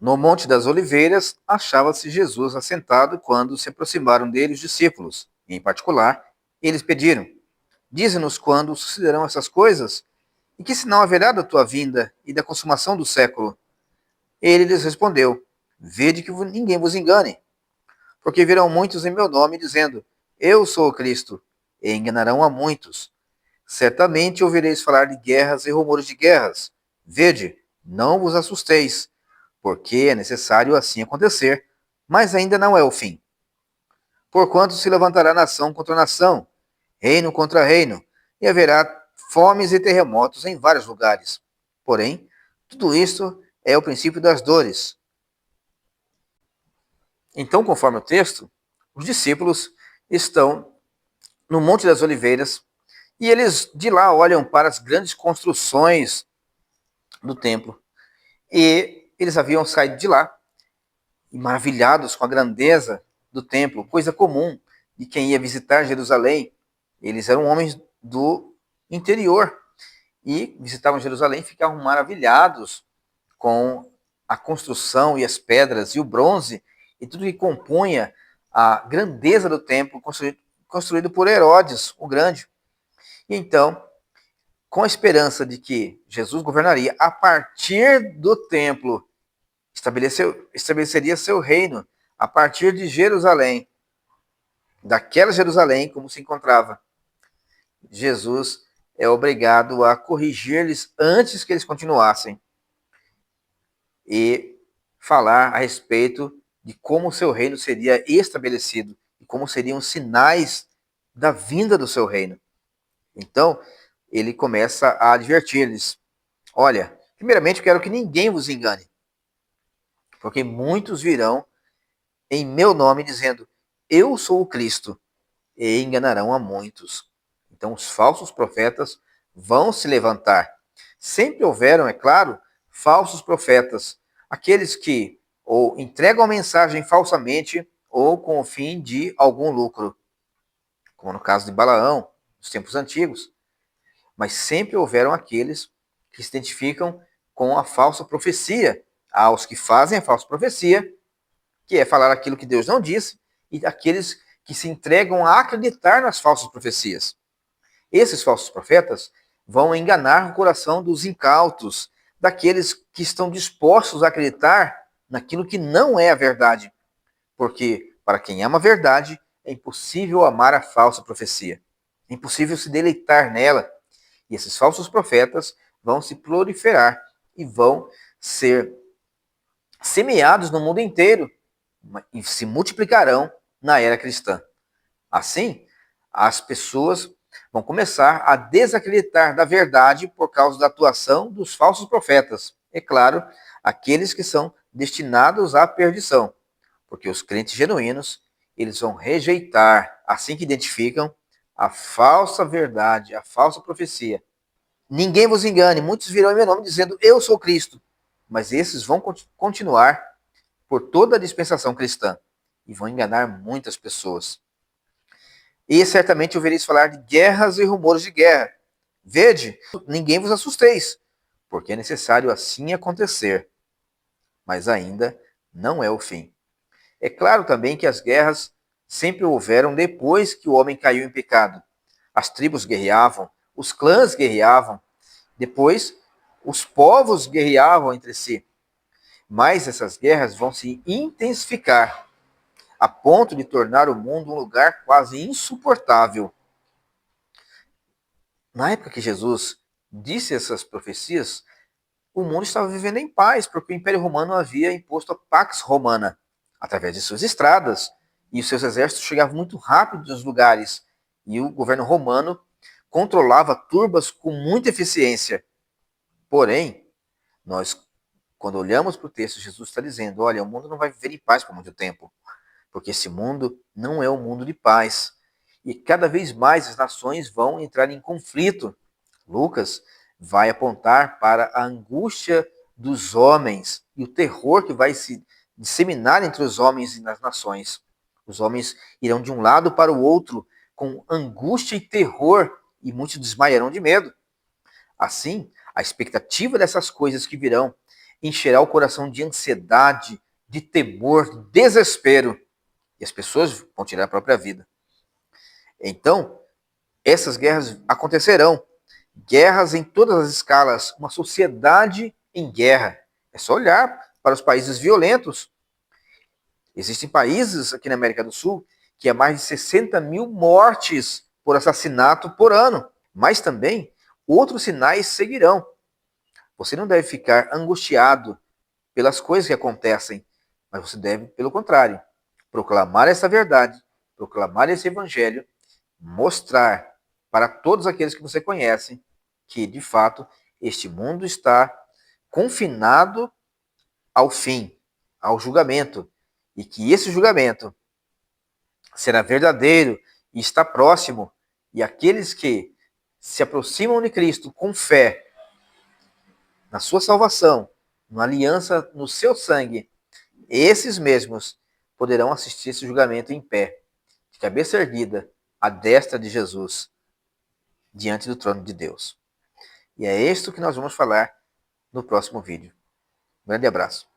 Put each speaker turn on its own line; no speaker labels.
No Monte das Oliveiras, achava-se Jesus assentado quando se aproximaram dele os discípulos. Em particular, eles pediram: Dize-nos quando sucederão essas coisas, e que sinal haverá da tua vinda e da consumação do século? Ele lhes respondeu: Vede que ninguém vos engane, porque virão muitos em meu nome, dizendo: Eu sou o Cristo, e enganarão a muitos. Certamente ouvireis falar de guerras e rumores de guerras. Vede, não vos assusteis, porque é necessário assim acontecer, mas ainda não é o fim. Porquanto se levantará nação contra nação, reino contra reino, e haverá fomes e terremotos em vários lugares. Porém, tudo isso é o princípio das dores. Então, conforme o texto, os discípulos estão no Monte das Oliveiras e eles de lá olham para as grandes construções do templo. E eles haviam saído de lá maravilhados com a grandeza do templo, coisa comum de quem ia visitar Jerusalém. Eles eram homens do interior e visitavam Jerusalém e ficavam maravilhados com a construção e as pedras e o bronze e tudo que compunha a grandeza do templo construído por Herodes, o Grande. E então, com a esperança de que Jesus governaria a partir do templo, estabeleceria seu reino a partir de Jerusalém, daquela Jerusalém como se encontrava. Jesus é obrigado a corrigir-lhes antes que eles continuassem e falar a respeito de como o seu reino seria estabelecido e como seriam os sinais da vinda do seu reino. Então, ele começa a advertir-lhes: olha, primeiramente quero que ninguém vos engane, porque muitos virão em meu nome dizendo: eu sou o Cristo, e enganarão a muitos. Então, os falsos profetas vão se levantar. Sempre houveram, é claro, falsos profetas, aqueles que ou entregam a mensagem falsamente ou com o fim de algum lucro, como no caso de Balaão, nos tempos antigos. Mas sempre houveram aqueles que se identificam com a falsa profecia, aos que fazem a falsa profecia, que é falar aquilo que Deus não disse, e aqueles que se entregam a acreditar nas falsas profecias. Esses falsos profetas vão enganar o coração dos incautos, daqueles que estão dispostos a acreditar naquilo que não é a verdade. Porque, para quem ama a verdade, é impossível amar a falsa profecia. É impossível se deleitar nela. E esses falsos profetas vão se proliferar e vão ser semeados no mundo inteiro e se multiplicarão na era cristã. Assim, as pessoas vão começar a desacreditar da verdade por causa da atuação dos falsos profetas. É claro, aqueles que são destinados à perdição, porque os crentes genuínos, eles vão rejeitar, assim que identificam, a falsa verdade, a falsa profecia. Ninguém vos engane, muitos virão em meu nome dizendo: eu sou Cristo. Mas esses vão continuar por toda a dispensação cristã e vão enganar muitas pessoas. E certamente ouvireis falar de guerras e rumores de guerra. Vede, ninguém vos assusteis, porque é necessário assim acontecer. Mas ainda não é o fim. É claro também que as guerras sempre houveram depois que o homem caiu em pecado. As tribos guerreavam, os clãs guerreavam, depois os povos guerreavam entre si. Mas essas guerras vão se intensificar a ponto de tornar o mundo um lugar quase insuportável. Na época que Jesus disse essas profecias, o mundo estava vivendo em paz, porque o Império Romano havia imposto a Pax Romana, através de suas estradas, e os seus exércitos chegavam muito rápido nos lugares, e o governo romano controlava turbas com muita eficiência. Porém, nós, quando olhamos para o texto, Jesus está dizendo: olha, o mundo não vai viver em paz por muito tempo, porque esse mundo não é um mundo de paz. E cada vez mais as nações vão entrar em conflito. Lucas vai apontar para a angústia dos homens e o terror que vai se disseminar entre os homens e nas nações. Os homens irão de um lado para o outro com angústia e terror, e muitos desmaiarão de medo. Assim, a expectativa dessas coisas que virão encherá o coração de ansiedade, de temor, de desespero, e as pessoas vão tirar a própria vida. Então, essas guerras acontecerão. Guerras em todas as escalas, uma sociedade em guerra. É só olhar para os países violentos. Existem países aqui na América do Sul que há mais de 60 mil mortes por assassinato por ano. Mas também outros sinais seguirão. Você não deve ficar angustiado pelas coisas que acontecem, mas você deve, pelo contrário, proclamar essa verdade, proclamar esse evangelho, mostrar para todos aqueles que você conhece que, de fato, este mundo está confinado ao fim, ao julgamento, e que esse julgamento será verdadeiro e está próximo, e aqueles que se aproximam de Cristo com fé na sua salvação, na aliança no seu sangue, esses mesmos poderão assistir esse julgamento em pé, de cabeça erguida, à destra de Jesus, diante do trono de Deus. E é isto que nós vamos falar no próximo vídeo. Um grande abraço.